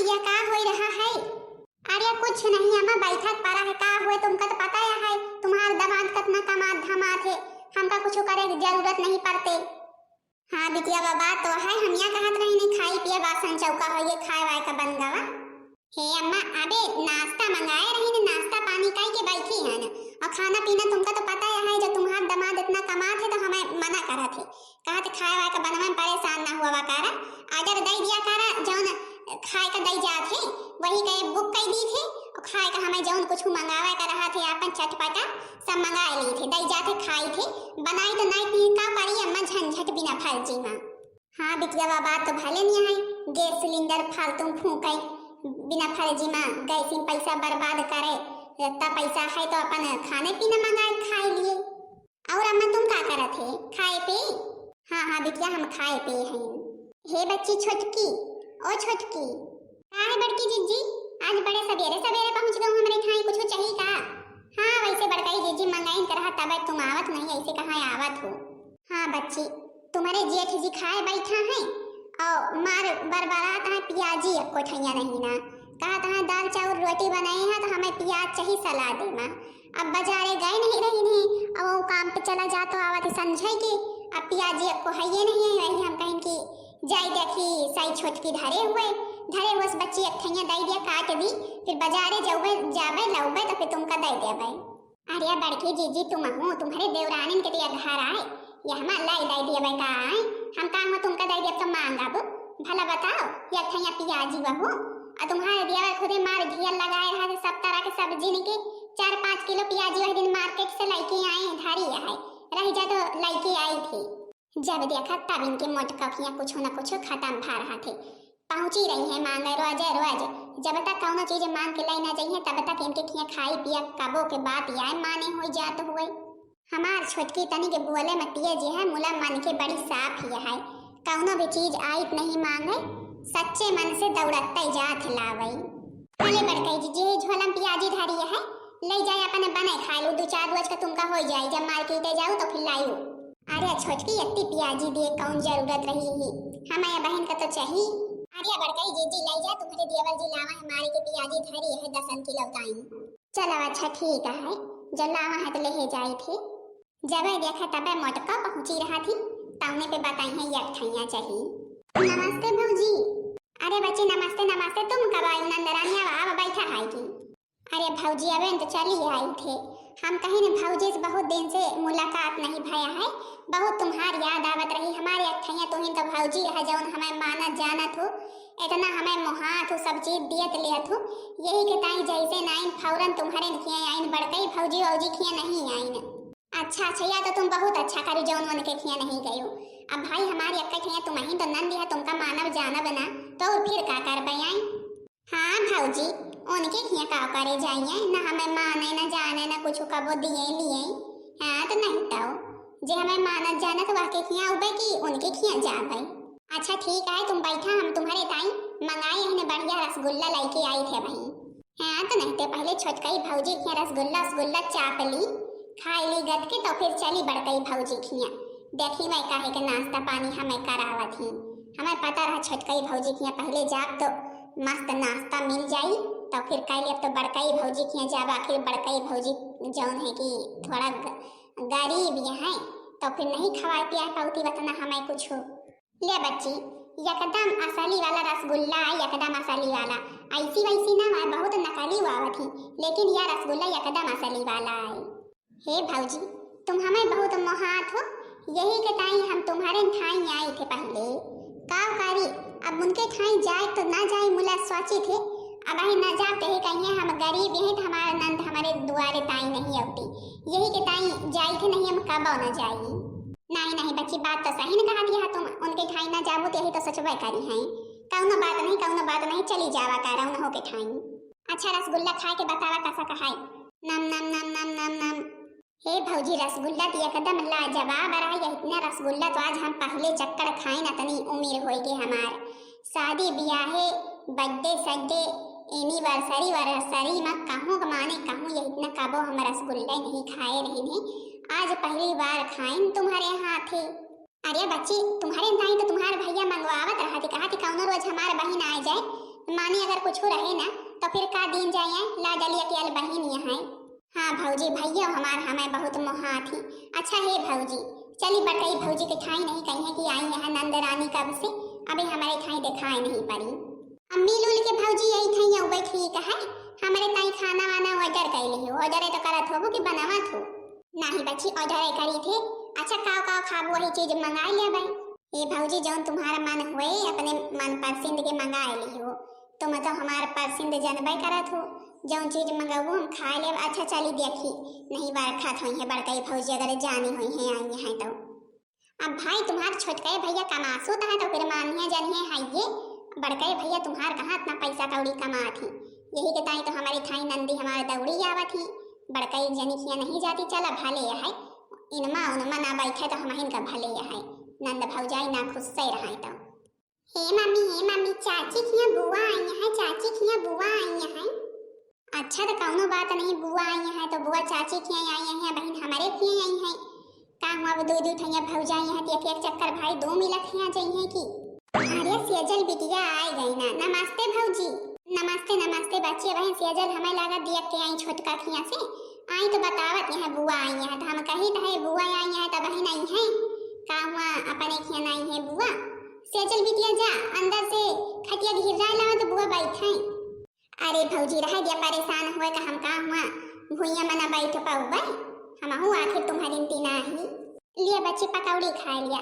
बिटिया का हो रहा है? अरे कुछ नहीं अम्मा, बैठक पड़ा है। का हुए तुमका तो पता है तुम्हार दामाद कितना कमात धमात है, हमका कुछ करे की जरूरत नहीं पड़ते। हाँ बिटिया बाबा तो है, हम यहाँ कहत रही नहीं खाई पिया बासन चौका हो ये खाए वाए का बन गवा। हे अम्मा अबे नाश्ता मंगाए रही ने, नाश्ता पानी काई के बैठी है ना, और खाना पीना तुमका तो पता है जो तुम्हार दामाद इतना कमात है तो हमें मना करा थे, कहा थे खाए वाए का बनवा में परेशान ना हुआ कारा, अगर दई दिया कारा जौन खाए का दई जात है वही के बुक कर दी थे, और खाए का हमें जौन कुछ मंगावे का रहा थे अपन चटपटा सब मंगा ली थे, दई जाते खाई थे, बनाई तो नहीं थी का करी अम्मा झंझट बिना फर्जी में। हाँ बिटिया बाबा तो भले नहीं है, गैस सिलेंडर फालतू फूके बिना फर्जी में गैस में पैसा बर्बाद करे, इतना पैसा है तो अपन खाने पीने मंगाए खाए लिए। और अम्मा तुम क्या करे थे खाए पे? हाँ हाँ बिटिया हम खाए पे हैं। हे बच्ची छोटकी, ओ छोटकी का है बड़की जीजी, आज बड़े सवेरे सवेरे पहुंच गए हमारे ठाई, कुछ चाहिए का? हाँ वैसे बड़काई जीजी मंगाई तरह तब तुम आवत नहीं, ऐसे कहाँ आवत हो? हाँ बच्ची तुम्हारे जेठ जी खाए बैठा है और मार बरबरात है प्याजी को ठैया नहीं ना, कहा तहाँ दाल चावल रोटी बनाए हैं तो हमें प्याज चाहिए सलाद में, अब बाजारे गए नहीं रही नहीं, अब वो काम पे चला जा तो आवत समझे कि अब प्याजी को है ये नहीं है, वही हम कहें कि जाई देखी साई छोटकी धरे हुए उस बच्ची अठैया दई दिया काट दी, फिर बाजारे जावे लौबे तो फिर तुमका दई देवे। अरे बड़की जीजी तुम हो, तुम्हारे देवरानी के दिया घर आए ये हम लाई दई दिया का आए, हम काम हो तुमका दई दिया तो मांगा बो भला बताओ ये अठैया पियाजी बहू, और तुम्हारे दिया खुदे मार घिया लगाए रहा सब तरह के सब्जी निके 4-5 किलो प्याजी वही दिन मार्केट से लेके आए धारी है रह जा तो लेके आई थी, जब देखा तब इनके मोटकफियां कुछ न कुछ खत्म भा रहा थे, पहुंची रही है मांगे रोज जब तक कौनो चीज मांग के लाई ना जाइए तब तक इनके खिया खाई पिया कबो के बात याय माने हो जात हुए। हमार छोटकी तनी के बोले मतिया जी है मुला मन के बड़ी साफ ही है, कौनो भी चीज आई नहीं मांगे सच्चे मन से दौड़ते जात लावे। भले बड़कई जी जे झोलम प्याजी धरी है ले जाए अपने बने खा लो, 2-4 रोज का तुमका हो जाए, जब मार्केट जाओ तो फिर लाओ। अरे छोटकी इतनी प्याजी दिए कौन जरूरत रही ही, हमारे बहन का तो चाहिए। अरे बड़कई जीजी ले जा तुम्हारे देवर जी लावा हमारी के प्याजी धरी है 10 किलो ताई। चलो अच्छा ठीक है, जब लावा है तो ले जाई थे, जब देखा तब मोटका पहुंची रहा थी तौने पे बताई है ये अठैया चाहिए। नमस्ते भौजी। अरे बच्चे नमस्ते नमस्ते, तुम कब आई? नंदरानी अब बैठा है की? अरे भौजी अबे तो चली आई थे, हम कहीं ने भौजी से बहुत दिन से मुलाकात नहीं भया है, बहुत तुम्हार याद आवत रही, हमारे अठैया तुहिन तो भौजी है जौन हमें मानत जानत हो, इतना हमें मोहात हो सब चीज दियत लियत हो, यही के ताई जैसे नाइन फौरन तुम्हारे खिया आइन बड़कई भौजी औजी खिया नहीं आइन। अच्छा अच्छा या तो तुम बहुत अच्छा करी जौन उनके खिया नहीं गयो, अब भाई हमारी अक्का खिया तुम ही तो नंद है, तुमका मानव जानब ना तो फिर का करबई आई? हाँ भौजी उनके खिया का करे जाइए ना, हमें माने ना जाने ना कुछ कबो दिए लिए, हाँ तो नहीं तो जे हमें मानत जाना तो वाके खिया उबे की उनके खिया जाबे। अच्छा ठीक है तुम बैठा, हम तुम्हारे ताई मंगाए हैं बढ़िया रसगुल्ला लेके आई थे भाई। हाँ तो नहीं तो पहले छोटकई भौजी खिया रसगुल्ला चाप ली खाई ली गद के, तो फिर चली बड़कई भौजी खिया देखी मैं काहे के नाश्ता पानी हमें करावत ही, हमें पता रहा छोटकई भौजी खिया पहले जाब तो मस्त नाश्ता मिल जाई, तो फिर कह अब तो बड़कई भौजी खिया जाब, आखिर बड़कई भौजी जौन है कि थोड़ा गरीब है तो फिर नहीं खवा पिया पाती बतना हमें कुछ हो। ले बच्ची एकदम असली वाला रसगुल्ला है, एकदम असली वाला, ऐसी वैसी ना है बहुत नकली हुआ थी, लेकिन यह रसगुल्ला एकदम असली वाला है। हे भौजी तुम हमें बहुत मोहात हो, यही के ताई हम तुम्हारे ठाई आए थे पहले, का करी अब उनके ठाई जाए तो ना जाए मुला सोची थे, अब ही ना जाते ही कहिए हम गरीब हैं तो हमारा नंद हमारे दुआरे ताई नहीं आती, यही के ताई जाई थे नहीं हम कब ना जाई। नहीं बच्ची बात तो सही ने कहा दिया तुम, उनके ठाई ना जाबो तो यही तो सचबे करी हैं, कौनो बात नहीं चली जावा का रौन हो के ठाई। अच्छा रसगुल्ला खाए के बतावा कैसा कहाई? नम नम नम नम नम नम। हे भौजी रसगुल्ला तो एकदम लाजवाब रहा है, इतना रसगुल्ला तो आज हम पहले चक्कर खाए ना तनी उम्र हो गई हमार, शादी ब्याहे बर्थडे सड्डे एनिवर्सरी में कहूँ माने कहूँ ये इतना कबो हम रसगुल्ला नहीं खाए रही हैं, आज पहली बार खाए तुम्हारे हाथ थे। अरे बच्ची तुम्हारे ताई तो तुम्हारे भैया मंगवावत रहा थी, कहा थी कौनो रोज हमारे बहन आ जाए माने अगर कुछ रहे ना तो फिर का दिन जाए ला डलिया के अलबहिन यहाँ। हाँ भौजी भैया हमार हमें बहुत मोहा थी। अच्छा हे भौजी चली बटई भौजी के ठाई नहीं कही है कि आई यहाँ नंद रानी कब से अभी हमारे ठाई दिखाई नहीं पड़ी। अम्मी लूल के भौजी यही ठाई अब बैठी है हमारे ताई खाना वाना ऑर्डर कर ली हो। ऑर्डर तो करत हो कि बनावत हो? नहीं बच्ची ऑर्डर करी थे। अच्छा काव काव खाब वही चीज मंगा लिया भाई। ये भौजी जौन तुम्हारा मन हुए अपने मन पसंद के मंगा ली हो। तो मतलब हमारा पसंद जनबे करत हो जौन चीज मंगाऊ हम खा ले। अच्छा चली देखी नहीं बार खात हुई है बड़कई भौजी अगर जानी हुई है आई है तो। अब भाई तुम्हारे छोटके भैया कमासो है तो फिर मानिए जानिए है ये बड़कई भैया तुम्हार कहाँ इतना पैसा कौड़ी कमा थी। यही के ताई तो हमारी थाई नंदी हमारे दौड़ी आवत थी। बड़कई जनिखिया नहीं जाती चला भले है इनमा उनमा ना बैठे तो हम का भले है नंद भौजाई ना खुश से रहे तो। हे मम्मी चाची खिया बुआ आई है चाची खिया बुआ आई है। अच्छा तो कौनो बात नहीं बुआ आई है तो बुआ चाची खिया आई है बहन हमारे खिया आई है। का हुआ अब दो ठैया भौजाई है एक एक चक्कर भाई 2 मिनट खिया चाहिए कि। अरे सेजल बिटिया आई गई ना। नमस्ते भौजी। नमस्ते नमस्ते बच्चे बहन सेजल हमें लगा देख के आई छोटका खिया से आई तो बतावत यहाँ बुआ आई है तो हम कही तो बुआ आई है तो बहन आई है। का हुआ अपने खिया आई है बुआ। सेजल बिटिया जा अंदर से खटिया घिरा लावा तो बुआ बैठे। अरे भौजी रह गया परेशान हुए का हम का हुआ भुइया मना बैठ पाऊ भाई हम हूँ आखिर तुम्हारी तीना ही। लिया बच्चे पकौड़ी खा लिया।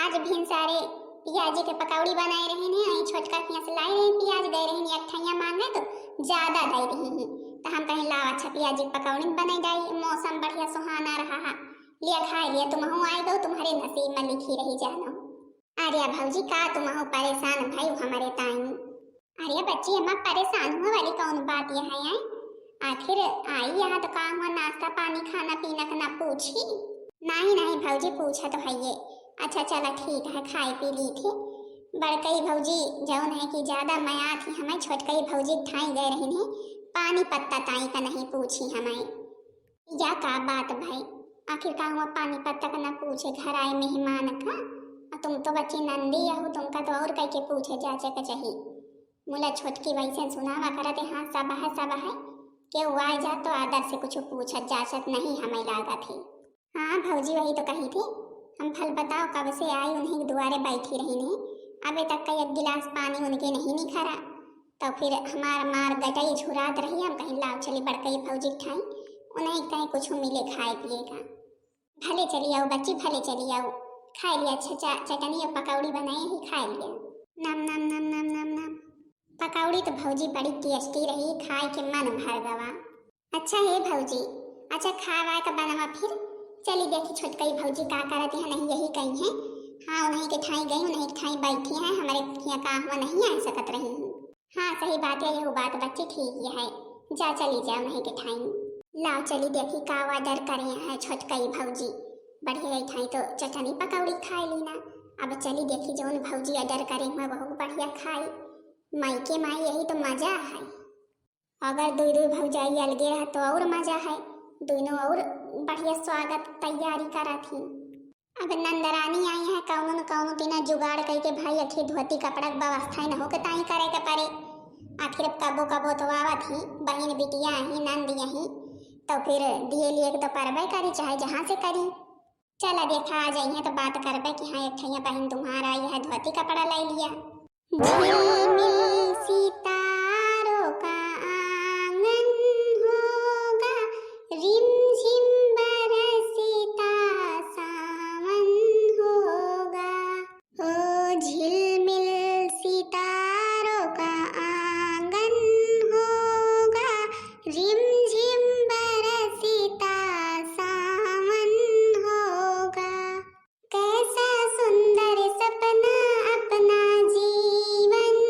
आज भी सारे प्याज के पकौड़ी बनाए रहे हैं छोटका खिया से लाए रहे प्याज दे रहे हैं अठैया मांगे तो ज्यादा दे रही हैं तो हम कहीं लाओ अच्छा प्याज की पकौड़ी बनाई जाए मौसम बढ़िया सुहाना रहा है। लिया खा लिया तुम हूँ आए दो तुम्हारे नसीब में लिखी रही जाना। अरे भौजी का तुम हूँ परेशान भाई हमारे ताई। अरे बच्ची हम परेशान हुआ वाली कौन बात यह है आखिर आई यहाँ तो काम हुआ नाश्ता पानी खाना पीना का ना पूछी। नहीं नहीं भौजी पूछा तो है ये। अच्छा चला ठीक है खाई पी ली थी। बड़कई भौजी जौन है कि ज्यादा माया थी हमें छोटकई भौजी ठाई गए रही हैं पानी पत्ता ताई का नहीं पूछी हमें। या का बात भाई आखिर का हुआ पानी पत्ता का ना पूछे घर आए मेहमान का। तुम तो बच्ची नंदी या हो तुमका तो और कह के पूछे जाचे का चाहिए। मुला छोटकी वैसे सुनावा करते हाँ सब है के वो आ जा तो आदर से कुछ पूछत जाचत नहीं हमें लागा थी। हाँ भौजी वही तो कही थी हम फल बताओ कब से आई उन्हीं द्वारे बैठी रही नहीं अभी तक का एक गिलास पानी उनके नहीं निखरा तो फिर हमार मार गटई झुरात रही हम कहीं लाओ चली बड़कई भौजी ठाई उन्हें कहीं कुछ मिले खाए पिए का। भले चली आओ बच्ची भले चली आओ खा लिया। अच्छा चटनी और पकौड़ी बनाई ही खा लिया। नम नम नम नम नम नम पकौड़ी तो भौजी बड़ी टेस्टी रही खाए के मन भर गवा। अच्छा है भौजी अच्छा खावा का बनावा फिर चली देखी छोटकई भौजी का करती है नहीं यही कही है। हाँ उन्हीं के ठाई गई उन्हीं के ठाई बैठी है हमारे यहाँ का हुआ नहीं आ सकत रही हूँ। हाँ सही बात है यह बात बच्ची ठीक है जा चली जा उन्हीं के ठाई लाओ चली देखी का ऑर्डर करे है छोटकई भौजी बढ़िया ठाई तो चटनी पकौड़ी खाई ली ना। अब चली देखी जौन भौजी ऑर्डर करे हुआ बहुत बढ़िया खाई माई के माई यही तो मजा है। अगर दो भौजाई अलगे रहा तो और मजा है दोनों और बढ़िया स्वागत तैयारी करा थी। अब नंदरानी आई है कौन कौन बिना जुगाड़ करके भाई आखिर धोती कपड़ा व्यवस्था न हो के ताई करे के पड़े। आखिर कबो कबो तो आवा थी बहन बिटिया ही नंद यही तो फिर दिए लिए तो परबे करी चाहे जहाँ से करी। चला देखा आ जाइए तो बात करबे कि हाँ एक बहन तुम्हारा यह धोती कपड़ा ले लिया। झिलमिल सितारों का आंगन होगा रिम झिम बरसता सावन होगा। हो झिलमिल सितारों का आंगन होगा रिम झिम बरसता सावन होगा। कैसा सुंदर सपना अपना जीवन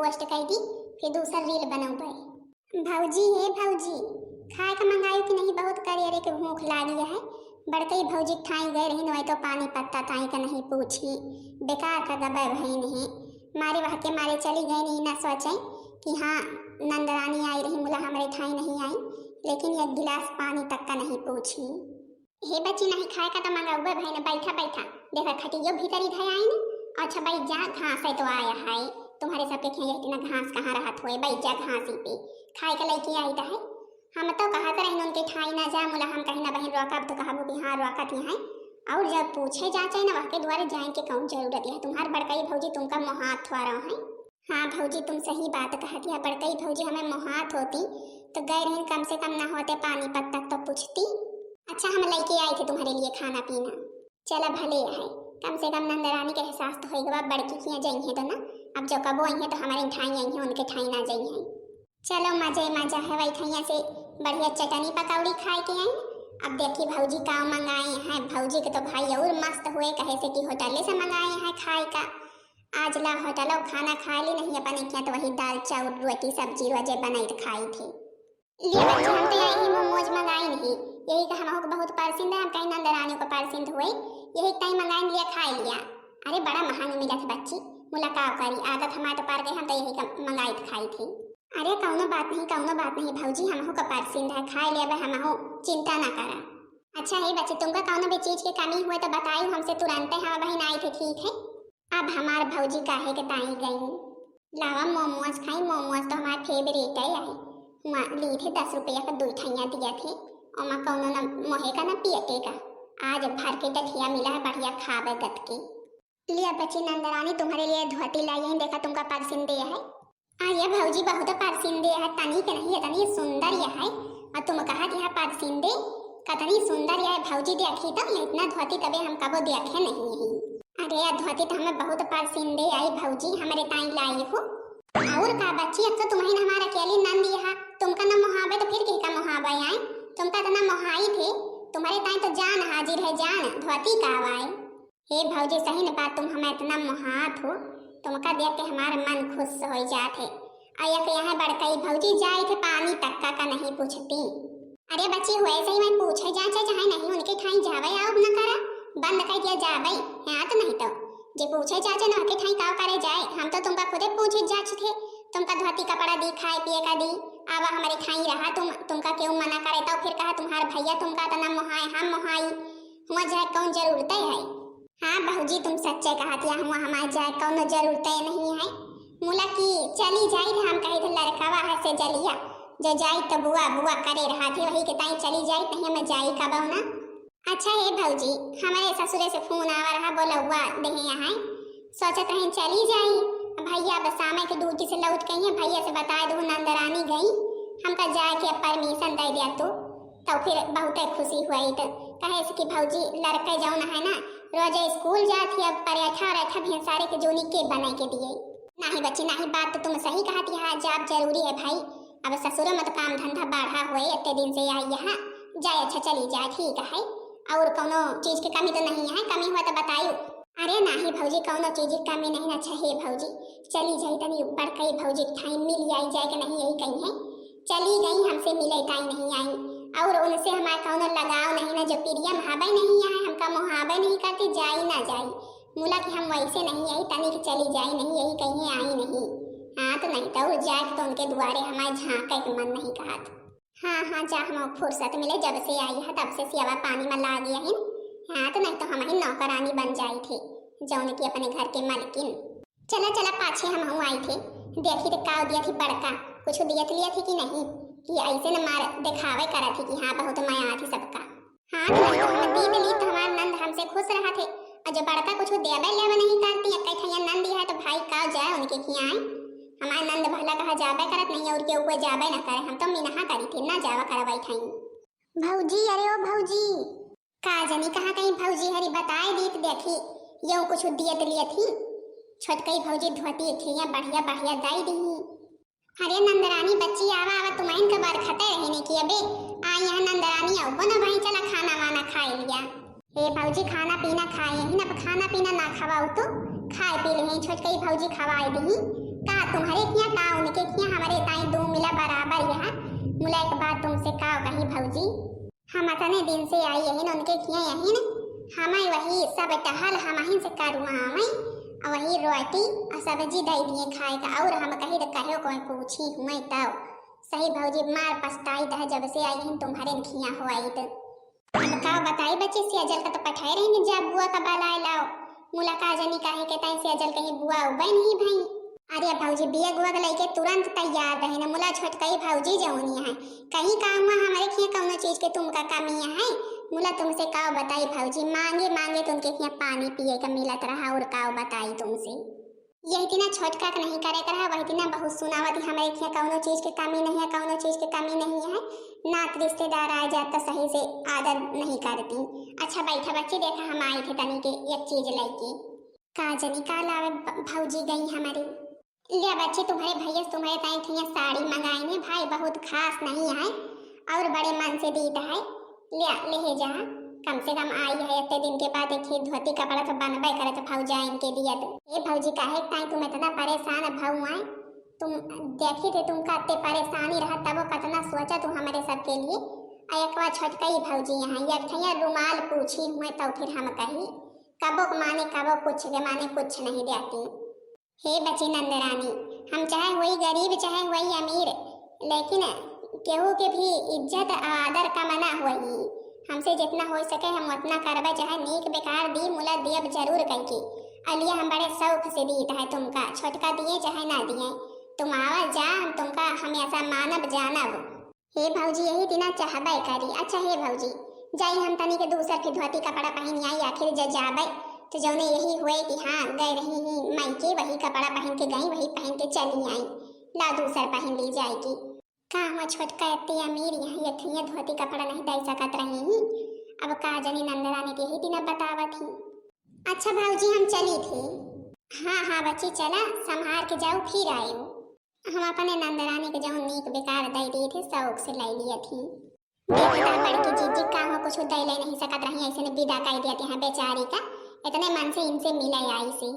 पोस्ट कर दी, फिर दूसरा रील बनाऊं। भौजी हे भौजी, खाए का मंगाई कि नहीं? बहुत करे के भूख लागी है। बड़कई भौजी ठाई गए रही नहीं तो पानी पत्ता ताई का नहीं पूछी, बेकार का दबे भई नहीं मारे वह के मारे चली गई। नहीं ना सोचे कि हाँ नंदरानी आई रही, मुला हमारे ठाई नहीं आई, लेकिन एक गिलास पानी तक का नहीं पूछी। हे बच्ची नहीं खाए का तो मंगाऊ भाई ने, बैठा बैठा देखा खटियो भीतर इधर आई न। अच्छा भाई जा, घास है तो आया है, तुम्हारे सबके खेल इतना घास कहाँ रहत होए, बैठ जा घास ही पे खाए का लेके आई है। हम तो कहा कर उनके ठाई ना जा, मुला हम कहीं ना बहन रोका तो कहा कि हाँ रोकत ही है। और जब पूछे जाचे ना वह के द्वारे जाए के कौन जरूरत है, तुम्हार बड़कई भौजी तुमका मोहात थुआ रहा है। हाँ भौजी तुम सही बात कहती है, बड़कई भौजी हमें मोहात होती तो गए रही कम से कम ना होते पानी पत्ता तो पूछती। अच्छा हम लेके आई थे तुम्हारे लिए खाना पीना, चला भले है, कम से कम नंदरानी के एहसास तो होगा, बड़की किया जाइए तो ना, अब जो कबो आई है तो हमारे ठाई आई है, उनके ठाई ना जाइए। चलो मजे मजा है, वही ठैया से बढ़िया चटनी पकौड़ी खाए के आई। अब देखिए भौजी का मंगाए हैं, भौजी के तो भाई और मस्त हुए, कहे से कि होटल से मंगाए हैं खाए का। आज ला होटल खाना खा ली नहीं अपन क्या, तो वही दाल चावल रोटी सब्जी रोजे बनाई खाई थी। लिए बच्चे हम तो यही मोमोज मंगाई नहीं, यही का हमको बहुत पसंद है, हम कहीं नंदरानी को पसंद हुए, यही टाइम मंगाई लिया खा लिया। अरे बड़ा महंगा मिला था बच्ची, मुलाकात करी आदत हमारे तो पार गई, हम तो यही का मंगाई खाई थी। अरे कौनो बात नहीं भौजी, हमहू का पसंद है, खा लिया हमहू, चिंता ना करा। अच्छा है बच्चे, तुमका कौनो भी चीज की कमी हुए तो बताइए हमसे तुरंत, हम बहन आई थे ठीक है। अब हमार भौजी काहे के ताई गई, लावा मोमोज खाई, मोमोज तो हमारे फेवरेट है, ली थे 10 रुपया का 2 ठैया दिया थे, और माँ कौनो ना मोहे का ना पियटे का, आज भर के टठिया मिला है बढ़िया खावे गत के। लिया बच्ची नंदरानी तुम्हारे लिए धोती लाई है, देखा तुमका पसंद है। ये भौजी बहुत पसंद है, तनी के नहीं है, तनी सुंदर है, और तुम कहा कि यहाँ पसंद कतनी सुंदर है भौजी, देखी तो ये इतना धोती कभी हम कबो देखे नहीं है। अरे यह धोती तो हमें बहुत पसंद आई भौजी, हमारे ताई लाई हो। और का बच्ची, अब तो तुम्हें हमारा अकेली नंद यहाँ, तुमका ना मोहाबे तो फिर किसका मोहाबे आए, तुमका तो ना मोहाई थे, तुम्हारे ताई तो जान हाजिर है, जान धोती का आए। हे भौजी सही न बात, तुम हमें इतना मोहात हो, तुमका देख के हमारा मन खुश हो जाते। आया के यहाँ बड़कई भौजी जाए थे पानी तक का नहीं पूछती। अरे बच्ची हुए सही मैं पूछे जाचे चाहे नहीं, उनके ठाई जावे आओ न करा, बंद कर दिया जावे यहाँ तो नहीं, तो जे पूछे जाचे न के ठाई का करे जाए, हम तो तुमका खुदे पूछे जाच थे, तुमका धोती कपड़ा दी खाए पिए का दी, अब हमारे ठाई रहा तुमका क्यों मना करे, तो फिर कहा तुम्हारे भैया तुमका तो ना मोहाए हम मोहाई, हुआ जाए कौन जरूरत है। हाँ भौजी तुम सच्चे कहती हुआ हमारे जाए कौन जरूरत नहीं है, मुला की चली जाई थे, हम कही थे लड़कावा है से जलिया, जो जाई तो बुआ बुआ करे रहा थे, वही के ताई चली जाई, नहीं हमें जाई कब ना। अच्छा है भौजी, हमारे ससुरे से फोन आवा रहा, बोला हुआ देहे यहाँ, सोचा कहीं चली जाई, भैया बस शाम के ड्यूटी से लौट गई है, भैया से बता दो नंदरानी गई, हमका जाए के परमिशन दे दिया तो फिर बहुत खुशी हुई, तो कहे कि भौजी लड़के जाओ ना है ना, रोज स्कूल जाती, अब पराठा और भेंसारे के जोनी के बना के दिए। नहीं बच्ची नहीं, बात तो तुम सही कहती है, जाब जरूरी है भाई, अब ससुर मत काम धंधा बढ़ा हुए, इतने दिन से आई यहाँ जाए, अच्छा चली जाए ठीक है, और कोनो चीज की कमी तो नहीं है, कमी हुआ तो बताइयो। अरे नहीं भौजी कोनो चीज की कमी नहीं, अच्छा है भौजी चली जाई, तनी बड़कई भौजी ठाई मिल आई जाए कि नहीं, यही कहीं है, चली गई हमसे मिले टाइम नहीं आई, और उनसे हमारा कोनो लगाव नहीं ना, जो प्रिया महाबे नहीं है, हमका मुहाबे नहीं करती, जाई ना जाई, मुला कि हम वैसे नहीं आई, तनी की चली जाई नहीं, यही कहीं आई नहीं। हाँ तो नहीं तो जाए तो उनके द्वारे हमारे झाँके के मन नहीं कहत। हाँ जा हम फुर्सत मिले जब से आई है तब से सियावा पानी में ला गया है। हाँ तो नहीं तो हम ही नौकरानी बन जाई थे, जौन की अपने घर के मालकिन। चला पाछे हम आई थे, देखी तो का दिया थी बड़का, कुछ दियत लिया थी कि नहीं, कि ऐसे न मार दिखावे करा थी कि हाँ बहुत माया थी सबका। हाँ तो नहीं तो हम दी मिली तो हमारे नंद हमसे खुश रहा थे, और जो बड़का कुछ देवे लेवे नहीं करती, कहीं नंद है तो भाई का जाए उनके खियाए, हमारे नंद भला कहा जाबे करत नहीं, और के ऊपर जाबे ना करे, हम तो मिनहा करी थी ना जावा करवाई थी। भौजी अरे ओ भौजी का जानी कहाँ कहीं भौजी हरी बताए दी तो देखी यो कुछ दियत लिए थी, छोटकई भौजी धोती खिया बढ़िया बढ़िया दाई दी। अरे नंदरानी बच्ची आवा आवा तुम्हाइन का बार खते रही नहीं कि अबे आ यहाँ नंदरानी आओ बना भाई, चला खाना वाना खाए लिया। हे भौजी खाना पीना खाए ही ना, खाना पीना ना खवाओ तो खाए पी ले, छोटकई भौजी खवाए दी का तुम्हारे किया का उनके किया हमारे ताई दो मिला बराबर यहाँ। मुला एक बात तुमसे का कही भौजी, हम अतने दिन से आई यही उनके किया यही न हमें वही सब टहल हम ही से करुआ हमें वही रोटी और सब्जी दे दिए खाए का और हम कही तो कहो कोई पूछी हुई तब सही भौजी मार पछताई था जब से आई हैं तुम्हारे खिया हो आई तो अब का बताई बच्चे सेजल का तो पठाए रहेंगे जब बुआ का बाला लाओ मुलाकात जनी काहे के ताई सेजल कहीं बुआ उबई नहीं भाई। अरे भौजी बिया गुआ के लेके तुरंत तैयार रहे न मुला छोटकई भौजी जौनी है कहीं काम हुआ हमारे खिया कौनो चीज के तुमका कमी है मुला तुमसे काव बताई भौजी मांगे मांगे तो उनके खिया पानी पिए का मिलत रहा और काव बताई तुमसे यही दिना छोटका का नहीं करे रहा वही दिना बहुत सुनावती हमारे खिया कौनो चीज की कमी नहीं है कौनो चीज की कमी नहीं है नात रिश्तेदार आ जाता सही से आदर नहीं करती। अच्छा बैठा बच्चे देखा हम आए थे तनी के एक चीज लेके का जनी का लावे भौजी गई हमारी लिया बच्चे तुम्हारे भैया तुम्हारे ताई खिया साड़ी मंगाई ने भाई बहुत खास नहीं है और बड़े मन से दीता है लिया ले जा कम से कम आई है इतने दिन के बाद एक धोती कपड़ा तो बनबे करे तो भौजा इनके दिया तो ये भौजी काहे ताई तुम इतना परेशान भाऊ आए तुम देखी थे तुम इतने परेशानी रहा तब कितना सोचा तुम हमारे सबके लिए एक बार छोटकई भौजी यहाँ या भैया रुमाल पूछी हुए तो फिर हम कही कबो माने कबो कुछ के माने कुछ नहीं देती। हे बची नंदरानी हम चाहे वही गरीब चाहे वही अमीर लेकिन केहू के भी इज्जत आदर का मना हुई हमसे जितना हो सके हम उतना करबे चाहे नीक बेकार दी मुला दियब जरूर कहीं अलिया हम बड़े शौक से दीता है तुमका छोटका दिए चाहे ना दिए तुम आवा जा हम तुमका हमेशा मानब जानब। हे भौजी यही दिना चाहबे करी। अच्छा हे भौजी जाई हम तनी के दूसर फिर धोती कपड़ा पहन आई आखिर जब जाबे तो जौने यही हुए कि हाँ गए रही ही मायके वही कपड़ा पहन के गई वही पहन के चली आई ला दूसर पहन ली जाएगी का हम छोटका इतने अमीर यहाँ यथिया धोती कपड़ा नहीं दे सकत रहे ही अब का जनी नंदरानी के ही दिन बतावा थी। अच्छा भाऊजी हम चली थी। हाँ हाँ बच्ची चला संभार के जाओ फिर आयो हम अपने नंदरानी के जाओ नीक बेकार दे दिए थे शौक से ले लिया थी बड़की जीजी का हो कुछ दे ले नहीं सकत रही ऐसे विदा कर दिया यहाँ बेचारी का इतने मन से इनसे मिला आई सी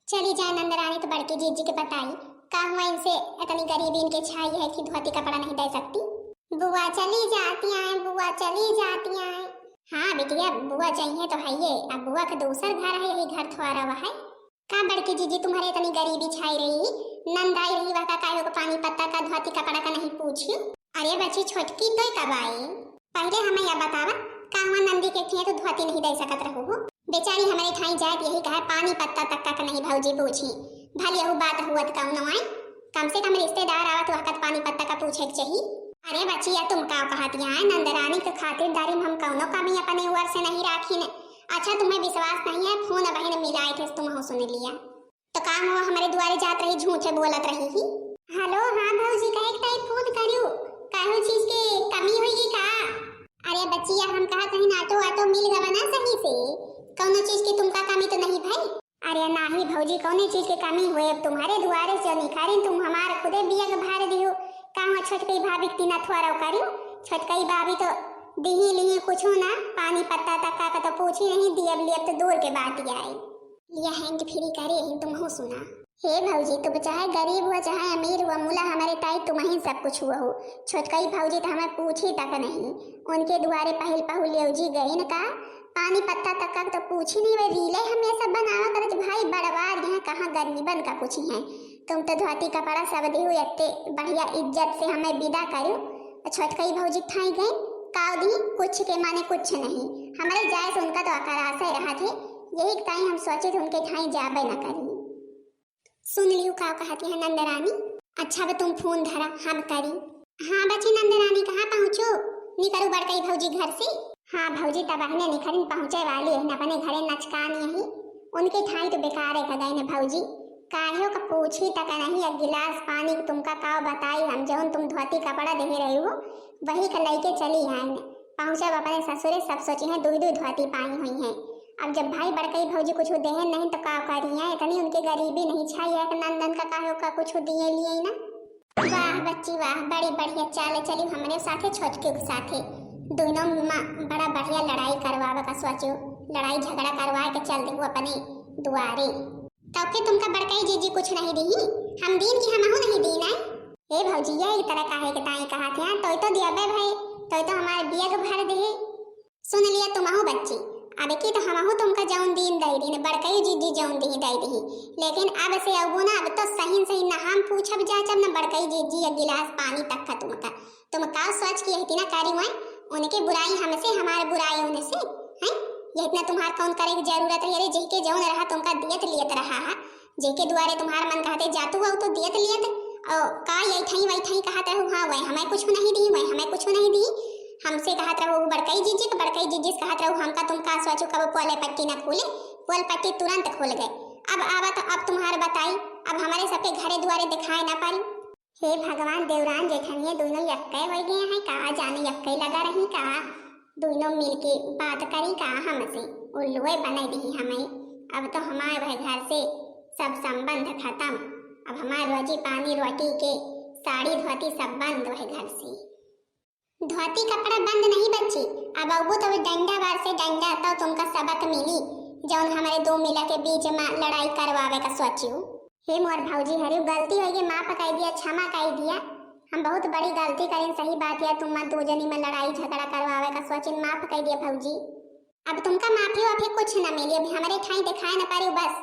चली जाए नंदरानी तो बड़की जीजी के बताई का हुआ इनसे इतनी गरीबी इनके छाई है कि धोती कपड़ा नहीं दे सकती। बुआ चली जाती हैं बुआ चली जाती हैं। हाँ बिटिया बुआ चाहिए तो है ये अब बुआ का दूसर घर है यही घर थोड़ा हुआ है का बड़की जीजी तुम्हारे इतनी गरीबी छाई रही नंदाई रही वह का को पानी पत्ता का धोती कपड़ा का नहीं पूछी। अरे बच्ची छोटकी तो कब आई पहले हमें यह बतावा का हुआ नंदी के थे तो धोती नहीं दे सकत रहो हो बेचारी हमारे ठाई जाए यही कहा पानी पत्ता तक का नहीं भौजी पूछी भले यह बात हुआ तो कौन आए कम से कम रिश्तेदार आवत वक्त पानी पत्ता का पूछे के चाहिए। अरे बच्ची या तुम का कहती हैं नंदरानी के खातिरदारी हम कौनो कमी अपने ऊपर से नहीं राखी ने। अच्छा तुम्हें विश्वास नहीं है फोन बहन मिलाए थे तुम हो सुन लिया तो काम हुआ हमारे द्वारे जात रही झूठे बोलत रही ही। हेलो हाँ भौजी कहे ताई फोन करियो काहो चीज के कमी होगी का। अरे बच्ची या हम कहा कहीं ऑटो ऑटो मिल गवा ना सही से कौनो चीज की तुमका कमी तो नहीं भाई। अरे नाही भौजी कौने चीज की कमी हुए अब तुम्हारे द्वारे से निखारी तुम हमारे खुदे बिया के भार दियो कहाँ छोटकई भाभी तीना थोड़ा करियो छोटकई भाभी तो दिही लिए कुछ ना पानी पत्ता तक का तो पूछी नहीं दियब लियब तो दूर के बात आई लिया हैंड फ्री करे तुम हो सुना। हे भौजी तुम चाहे गरीब हुआ चाहे अमीर हुआ मुला हमारे ताई तुम ही सब कुछ हुआ हो छोटकई भौजी तो हमें पूछी तक नहीं उनके द्वारे पहल पहुल जी गई न का पानी पत्ता तक का तो पूछी नहीं वे रीले हमेशा बनावा करत भाई बड़वार यहाँ कहाँ गरीबन का पूछी है तुम तो धोती कपड़ा सब दी हुई इतने बढ़िया इज्जत से हमें विदा करो छोटकई भौजी ठाई गई काव दी कुछ के माने कुछ नहीं हमारे जाए से उनका तो आकर ही रहा थे यही टाइम हम सोचे थे उनके ठाई जाबे न करी। सुन लियो का कहती है नंदरानी। अच्छा बे तुम फोन धरा हम करी। हाँ बच्ची नंदरानी कहाँ पहुँचो निकलू बड़कई भौजी घर से। हाँ भौजी तब ने निखरिन पहुँचे वाली है अपने घरे नचकान यही उनके ठाई तो बेकार है गई ने भौजी काहे का पूछी तक नहीं एक गिलास पानी तुमका का बताई हम जौन तुम धोती कपड़ा दे रही हो वही का लेके चली है पहुँचा अपने ससुरे सब सोची है दुई दुई धोती पाई हुई है। अब जब भाई बड़कई भौजी कुछ दे नहीं तो का करी है इतनी उनकी गरीबी नहीं छाई है नंदन का काहे का कुछ दिए लिए ना। वाह बच्ची वाह बड़ी बढ़िया चाले चली हमारे साथे छोटके के साथे दोनों बड़ा बढ़िया लड़ाई करवावे का सोचो लड़ाई झगड़ा करवा के चल दे अपने दुआरे तब के तुमका बड़कई जीजी कुछ नहीं दी हम दीन की हमहु नहीं दीन है। हे भौजिया एक तरह काहे के ताई कहा थे तो दियाबे भाई तो हमारे बिया के भर दे। सुन लिया तुमहु बच्ची, अब की तो हमहु तुमका जौन दीन दई दी बड़कई जीजी जौन दी दई दी, लेकिन अब से अब ना अब तो सही सही ना हम पूछब जाचब ना बड़कई जीजी एक गिलास पानी तक का तुम का सोच की इतना करी हुआ उनके बुराई हमसे हमारे बुराई उनसे हैं। ये इतना तुम्हार कौन करे की जरूरत है। अरे जेके जौन रहा तुमका दियत लियत रहा है, जेके द्वारे तुम्हार मन कहते जातू हो तो दियत लियत और का यही थई वही थई कहत रहू। हां वही हमें कुछ नहीं दी, वही हमें कुछ नहीं दी, हमसे कहत रहू बड़कई जीजी के बड़कई जीजी कहत रहू हमका तुम का सोचो कब पोले पट्टी ना खोले, पोल पट्टी तुरंत खोल गए। अब आवा तो अब तुम्हार बताई अब हमारे सबके घरे द्वारे दिखाई ना पारी। हे भगवान देवरान जेठनिया दोनों यक्के हो गए हैं, कहा जाने यक्के लगा रही का दोनों मिलके बात करी का हमसे उल्लुए बना दी हमें। अब तो हमारे भाई घर से सब संबंध खत्म, अब हमारे रोजी पानी रोटी के साड़ी धोती सब बंद है घर से। धोती कपड़ा बंद नहीं बच्ची, अब वो तो डंडा बार से डंडा तो तुमका सबक मिली जौन हमारे दो मिला के बीच में लड़ाई करवावे का सोचियो। हे मोर भौजी हरियो गलती हो गई, माफ कर दिया, क्षमा कर दिया, हम बहुत बड़ी गलती करें। सही बात है तुम दो जनी में लड़ाई झगड़ा करवावे का सोचिन, माफ कर दिया भौजी। अब तुमका माफी वाफी कुछ न मिली, अभी हमारे ठाई दिखाए न पारी बस।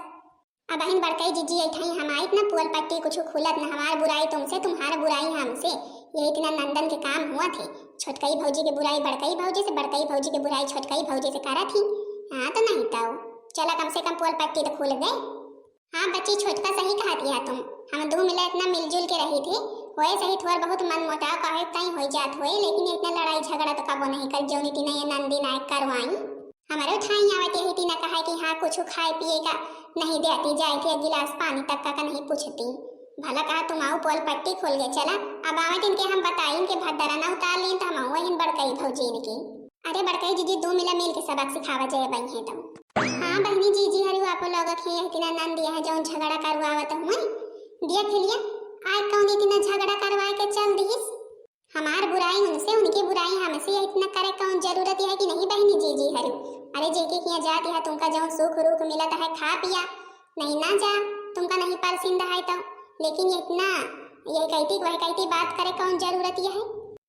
अब बहन बड़कई जीजी ठाई हमारी इतना पुअल पट्टी कुछ खुलत न, हमार बुराई तुमसे तुम्हारा बुराई हमसे, ये इतना नंदन के काम हुआ थे। छोटकई भौजी की बुराई बड़कई भौजी से, बड़कई भौजी की बुराई छोटकई भौजी से करा थी। हाँ तो नहीं तो चला कम से कम पुअल पट्टी तो खुल गए। हाँ बच्ची छोटका सही कहती है तुम, हम दो मिला इतना मिलजुल के रही थे, होए सही थोड़ा बहुत मन मोटाव कहे तई हो जात होए, लेकिन इतना लड़ाई झगड़ा तो कबो नहीं कर जौनी तीना ये नंदी नायक करवाई। हमारे ठाई आवत यही तीना कहा कि हाँ कुछ खाए पिए का नहीं देती, जाए थे गिलास पानी तक का नहीं पूछती। भला कहा तुम आओ पोल पट्टी खोल गए। चला अब आवत इनके हम बताई इनके भद्दरा ना उतार लीन तो हम वही बड़कई भौजी इनकी। अरे बड़कई जीजी दो मिला मिल के सबक सिखावा जाए बही है तुम। हाँ बहनी जीजी हरियो आप लोग खे इतना नंदी है जौन झगड़ा करवावत हुए दिया खेलिया आज कौन इतना झगड़ा करवाए के चल दीस। हमार बुराई उनसे उनकी बुराई हमसे, इतना करे कौन जरूरत है कि नहीं बहनी जीजी हरियो। अरे जेके किया जाती है तुमका जौन सुख रूख मिलता है खा पिया नहीं ना जा तुमका नहीं परसिंदा है तो, लेकिन इतना ये कहती वह कहती बात करे कौन जरूरत है।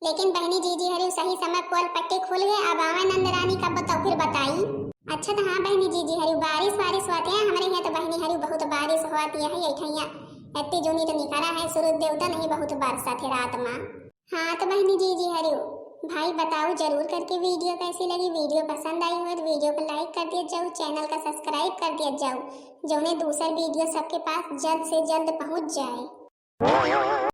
लेकिन बहनी जीजी हरियो सही समय पोल पट्टे खुल गए। अब आवा नंदरानी का बताओ फिर बताई। अच्छा तो हाँ बहनी जीजी हरियो बारिश वारिश होते हैं हमारे यहाँ तो बहनी हरियो बहुत बारिश होती है ऐठैया इतनी जोनी तो निकाला है सूरज देवता नहीं बहुत बरसा थे रात में। हाँ तो बहनी जीजी हरियो भाई बताओ जरूर करके वीडियो कैसी लगी, वीडियो पसंद आई हो तो वीडियो को लाइक कर दिया जाओ, चैनल का सब्सक्राइब कर दिया जाओ जो उन्हें दूसरा वीडियो सबके पास जल्द से जल्द पहुंच जाए।